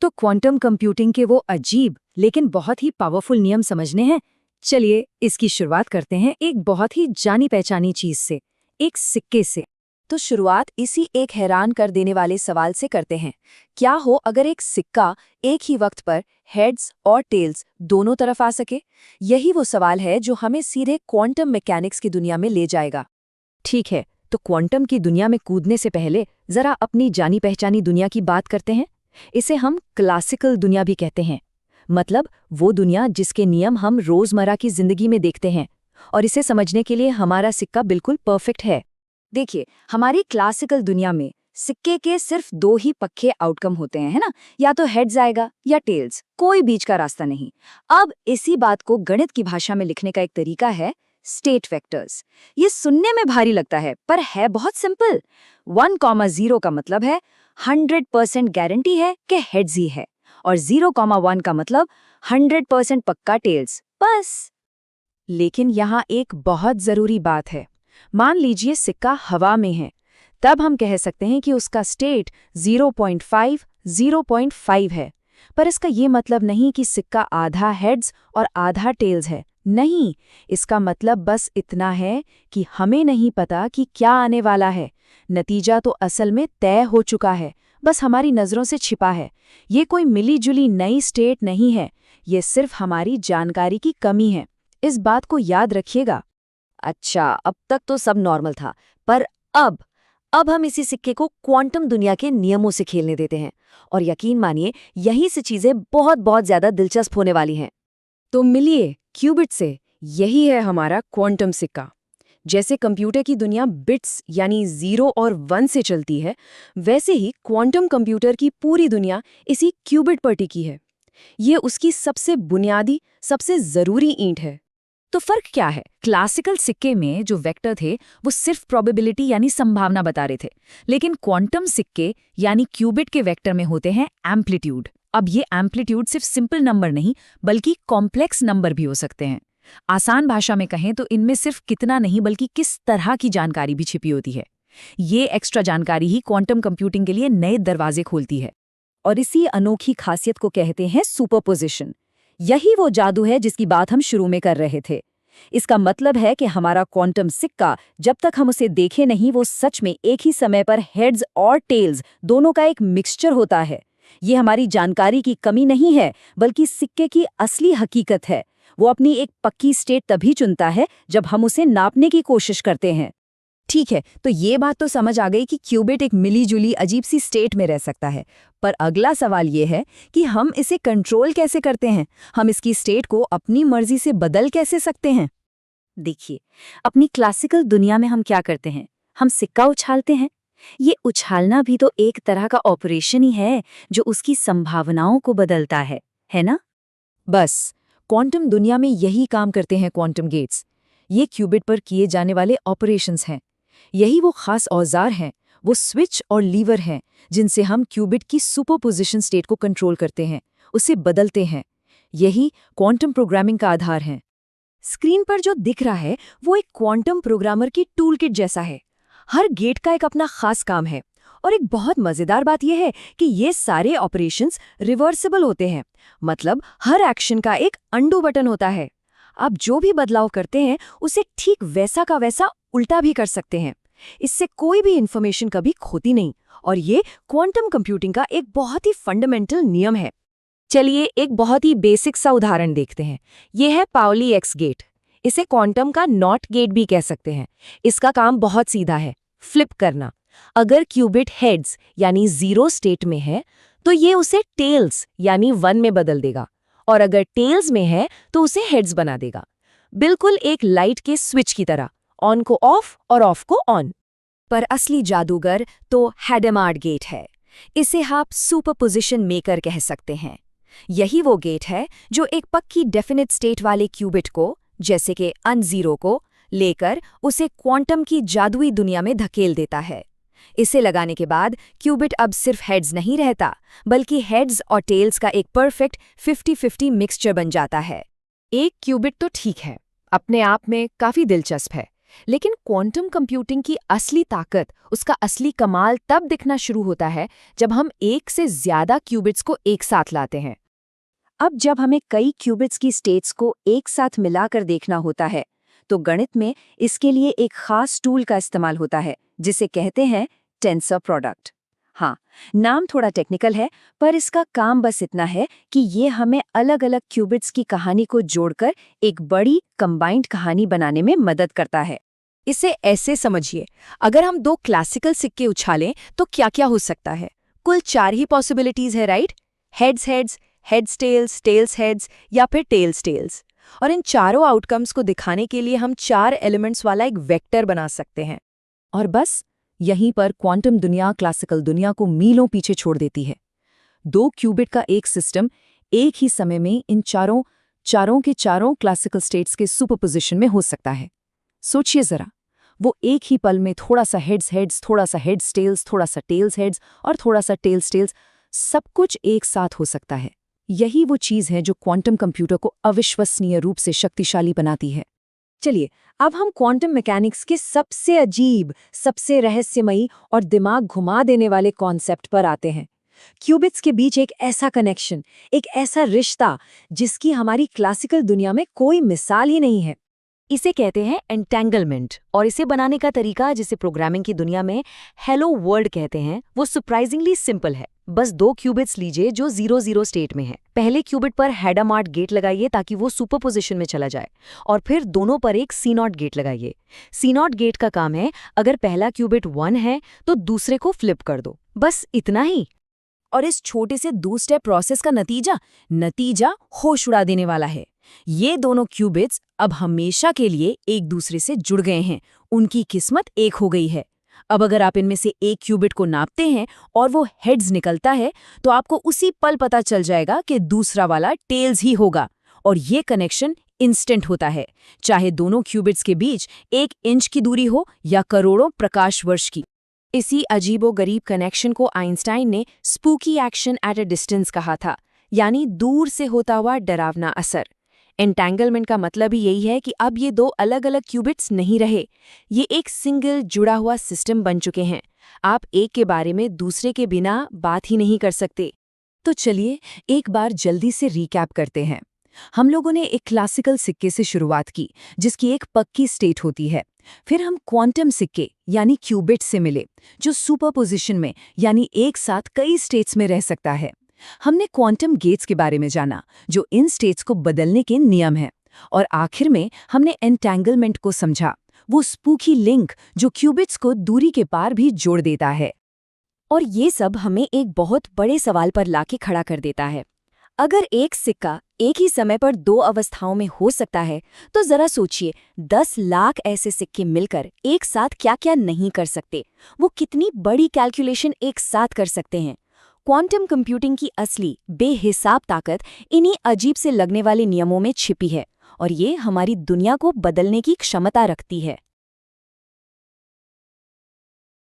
तो quantum computing के वो अजीब लेकिन बहुत ही पावरफुल नियम समझने हैं। चलिए इसकी शुरुआत करते हैं एक बहुत ही जानी पहचानी चीज से, एक सिक्के से। तो शुरुआत इसी एक हैरान कर देने वाले सवाल से करते हैं। क्या हो अगर एक सिक्का एक ही वक्त पर हेड्स और टेल्स दोनों तरफ आ सके? यही वो सवाल है जो हमें सीधे क्वांटम मैकेनिक्स की दुनिया में ले जाएगा। ठीक है, तो क्वांटम की दुनिया में कूदने से पहले जरा अपनी जानी पहचानी दुनिया की बात करते हैं। इसे हम क्लासिकल दुनिया भी कहते हैं, मतलब वो दुनिया जिसके नियम हम रोजमर्रा की जिंदगी में देखते हैं। और इसे समझने के लिए हमारा सिक्का बिल्कुल परफेक्ट है। देखिए, हमारी क्लासिकल दुनिया में सिक्के के सिर्फ दो ही पक्के आउटकम होते हैं, है ना? या तो हेड्स आएगा या टेल्स, कोई बीच का रास्ता नहीं। अब इसी बात को गणित की भाषा में लिखने का एक तरीका है स्टेट वेक्टर्स। ये सुनने में भारी लगता है पर है बहुत सिंपल। 1,0 का मतलब है 100% गारंटी है कि हेड्स ही है, और 0,1 का मतलब 100% पक्का टेल्स, बस। लेकिन यहाँ एक बहुत जरूरी बात है। मान लीजिए सिक्का हवा में है, तब हम कह सकते हैं कि उसका स्टेट 0.5 है। पर इसका ये मतलब नहीं कि सिक्का आधा हेड्स और आधा टेल्स है। नहीं, इसका मतलब बस इतना है कि हमें नहीं पता कि क्या आने वाला है। नतीजा तो असल में तय हो चुका है, बस हमारी नज़रों से छिपा है। ये कोई मिली जुली नई स्टेट नहीं है, ये सिर्फ हमारी जानकारी की कमी है। इस बात को याद रखिएगा। अच्छा, अब तक तो सब नॉर्मल था, पर अब हम इसी सिक्के को क्वांटम दुनिया के नियमों से खेलने देते हैं, और यकीन मानिए यहीं से चीजें बहुत बहुत ज्यादा दिलचस्प होने वाली हैं। तो मिलिए क्यूबिट से, यही है हमारा क्वांटम सिक्का। जैसे कंप्यूटर की दुनिया बिट्स यानी 0 और 1 से चलती है, वैसे ही क्वांटम कंप्यूटर की पूरी दुनिया इसी क्यूबिट पर टिकी है। ये उसकी सबसे बुनियादी, सबसे जरूरी ईंट है। तो फर्क क्या है? क्लासिकल सिक्के में जो वेक्टर थे वो सिर्फ प्रोबेबिलिटी यानी संभावना बता रहे थे, लेकिन क्वांटम सिक्के यानी क्यूबिट के वेक्टर में होते हैं एम्पलीट्यूड। अब ये एम्पलीट्यूड सिर्फ सिंपल नंबर नहीं बल्कि कॉम्प्लेक्स नंबर भी हो सकते हैं। आसान भाषा में कहें तो इनमें सिर्फ कितना नहीं बल्कि किस तरह की जानकारी भी छिपी होती है। ये एक्स्ट्रा जानकारी ही क्वांटम कंप्यूटिंग के लिए नए दरवाजे खोलती है। और इसी अनोखी खासियत को कहते हैं सुपरपोजिशन। यही वो जादू है जिसकी बात हम शुरू में कर रहे थे। इसका मतलब है कि हमारा क्वांटम सिक्का जब तक हम उसे देखें नहीं, वो सच में एक ही समय पर हेड्स और टेल्स दोनों का एक मिक्सचर होता है। ये हमारी जानकारी की कमी नहीं है बल्कि सिक्के की असली हकीकत है। वो अपनी एक पक्की स्टेट तभी चुनता है जब हम उसे नापने की कोशिश करते हैं। ठीक है, तो ये बात तो समझ आ गई कि क्यूबिट एक मिली जुली अजीब सी स्टेट में रह सकता है। पर अगला सवाल ये है कि हम इसे कंट्रोल कैसे करते हैं? हम इसकी स्टेट को अपनी मर्जी से बदल कैसे सकते हैं? देखिए, अपनी क्लासिकल दुनिया में हम क्या करते हैं? हम सिक्का उछालते हैं। ये उछालना भी तो एक तरह का ऑपरेशन ही है जो उसकी संभावनाओं को बदलता है ना? बस, क्वांटम दुनिया में यही काम करते हैं क्वांटम गेट्स। ये क्यूबिट पर किए जाने वाले ऑपरेशंस हैं। यही वो खास औजार हैं, वो स्विच और लीवर हैं जिनसे हम क्यूबिट की सुपरपोजिशन स्टेट को कंट्रोल करते हैं, उसे बदलते हैं। यही क्वांटम प्रोग्रामिंग का आधार है। स्क्रीन पर जो दिख रहा है वो एक क्वांटम प्रोग्रामर की टूलकिट जैसा है। हर गेट का एक अपना खास काम है, और एक बहुत मजेदार बात यह है कि ये सारे ऑपरेशंस रिवर्सिबल होते हैं। मतलब हर एक्शन का एक अंडू बटन होता है। आप जो भी बदलाव करते हैं उसे ठीक वैसा का वैसा उल्टा भी कर सकते हैं। इससे कोई भी इंफॉर्मेशन कभी खोती नहीं, और ये क्वांटम कंप्यूटिंग का एक बहुत ही फंडामेंटल नियम है। चलिए एक बहुत ही बेसिक सा उदाहरण देखते हैं। यह है पाउली एक्स गेट। इसे क्वांटम का नॉट गेट भी कह सकते हैं। इसका काम बहुत सीधा है, फ्लिप करना। अगर क्यूबिट हेड्स यानी 0 स्टेट में है तो ये उसे टेल्स यानी 1 में बदल देगा, और अगर टेल्स में है तो उसे हेड्स बना देगा। बिल्कुल एक लाइट के स्विच की तरह, ऑन को ऑफ और ऑफ को ऑन। पर असली जादूगर तो हैडेमार्ड गेट है। इसे आप सुपरपोजिशन मेकर कह सकते हैं। यही वो गेट है जो एक पक्की डेफिनेट स्टेट वाले क्यूबिट को, जैसे कि अन-0 को, लेकर उसे क्वांटम की जादुई दुनिया में धकेल देता है। इसे लगाने के बाद क्यूबिट अब सिर्फ हेड्स नहीं रहता, बल्कि हेड्स और टेल्स का एक परफेक्ट 50-50 मिक्सचर बन जाता है। एक क्यूबिट तो ठीक है, अपने आप में काफी दिलचस्प है, लेकिन क्वांटम कंप्यूटिंग की असली ताकत, उसका असली कमाल तब दिखना शुरू होता है जब हम एक से ज्यादा क्यूबिट्स को एक साथ लाते हैं। अब जब हमें कई क्यूबिट्स की स्टेट्स को एक साथ मिलाकर देखना होता है, तो गणित में इसके लिए एक खास टूल का इस्तेमाल होता है जिसे कहते हैं टेंसर प्रोडक्ट। हाँ, नाम थोड़ा टेक्निकल है, पर इसका काम बस इतना है कि ये हमें अलग अलग क्यूबिट्स की कहानी को जोड़कर एक बड़ी कंबाइंड कहानी बनाने में मदद करता है। इसे ऐसे समझिए, अगर हम 2 क्लासिकल सिक्के उछालें तो क्या क्या हो सकता है? कुल 4 ही पॉसिबिलिटीज है, right? Heads heads, heads tails, tails heads या फिर टेल्स टेल्स। और इन चारों आउटकम्स को दिखाने के लिए हम 4 एलिमेंट्स वाला एक वेक्टर बना सकते हैं। और बस यहीं पर क्वांटम दुनिया क्लासिकल दुनिया को मीलों पीछे छोड़ देती है। 2 क्यूबिट का एक सिस्टम एक ही समय में इन चारों के चारों क्लासिकल स्टेट्स के सुपरपोजिशन में हो सकता है। सोचिए जरा, वो एक ही पल में थोड़ा सा हेड्स हेड्स, थोड़ा सा हेड्स टेल्स, थोड़ा सा टेल्स हेड्स और थोड़ा सा टेल्स टेल्स, सब कुछ एक साथ हो सकता है। यही वो चीज़ है जो क्वांटम कंप्यूटर को अविश्वसनीय रूप से शक्तिशाली बनाती है। चलिए, अब हम क्वांटम मैकेनिक्स के सबसे अजीब, सबसे रहस्यमयी और दिमाग घुमा देने वाले कॉन्सेप्ट पर आते हैं। क्यूबिट्स के बीच एक ऐसा कनेक्शन, एक ऐसा रिश्ता जिसकी हमारी क्लासिकल दुनिया में कोई मिसाल ही नहीं है। इसे कहते हैं एंटेंगलमेंट, और इसे बनाने का तरीका, जिसे प्रोग्रामिंग की दुनिया में हेलो वर्ल्ड कहते हैं, वो सरप्राइजिंगली सिंपल है। बस 2 क्यूबिट्स लीजिए जो 0-0 स्टेट में है। पहले क्यूबिट पर हैडा-मार्ट गेट लगाइए ताकि वो सुपरपोजिशन में चला जाए, और फिर दोनों पर एक C0 गेट लगाइए। C0 गेट का काम है, अगर पहला क्यूबिट 1 है तो दूसरे को फ्लिप कर दो, बस इतना ही। और इस छोटे से 2 स्टेप प्रोसेस का नतीजा होश उड़ा देने वाला है। ये दोनों क्यूबिट्स अब हमेशा के लिए एक दूसरे से जुड़ गए हैं, उनकी किस्मत एक हो गई है। अब अगर आप इनमें से एक क्यूबिट को नापते हैं और वो हेड्स निकलता है, तो आपको उसी पल पता चल जाएगा कि दूसरा वाला टेल्स ही होगा। और ये कनेक्शन इंस्टेंट होता है, चाहे दोनों क्यूबिट्स के बीच 1 इंच की दूरी हो या करोड़ों प्रकाश वर्ष की। इसी अजीबो-गरीब कनेक्शन को आइंस्टाइन ने spooky action at a distance कहा था, यानी दूर से होता हुआ डरावना असर। एंटेंगलमेंट का मतलब ही यही है कि अब ये 2 अलग अलग क्यूबिट्स नहीं रहे, ये एक सिंगल जुड़ा हुआ सिस्टम बन चुके हैं। आप एक के बारे में दूसरे के बिना बात ही नहीं कर सकते। तो चलिए एक बार जल्दी से रिकैप करते हैं। हम लोगों ने एक क्लासिकल सिक्के से शुरुआत की जिसकी एक पक्की स्टेट होती है। फिर हम क्वांटम सिक्के यानी क्यूबिट से मिले जो सुपरपोजिशन में यानी एक साथ कई स्टेट्स में रह सकता है। हमने क्वांटम गेट्स के बारे में जाना जो इन स्टेट्स को बदलने के नियम हैं। और आखिर में हमने एंटेंगलमेंट को समझा, वो स्पूकी लिंक जो क्यूबिट्स को दूरी के पार भी जोड़ देता है। और ये सब हमें एक बहुत बड़े सवाल पर लाके खड़ा कर देता है। अगर एक सिक्का एक ही समय पर 2 अवस्थाओं में हो सकता है, तो जरा सोचिए 10 लाख ऐसे सिक्के मिलकर एक साथ क्या क्या नहीं कर सकते। वो कितनी बड़ी कैलकुलेशन एक साथ कर सकते हैं। क्वांटम कंप्यूटिंग की असली बेहिसाब ताकत इन्हीं अजीब से लगने वाले नियमों में छिपी है, और ये हमारी दुनिया को बदलने की क्षमता रखती है।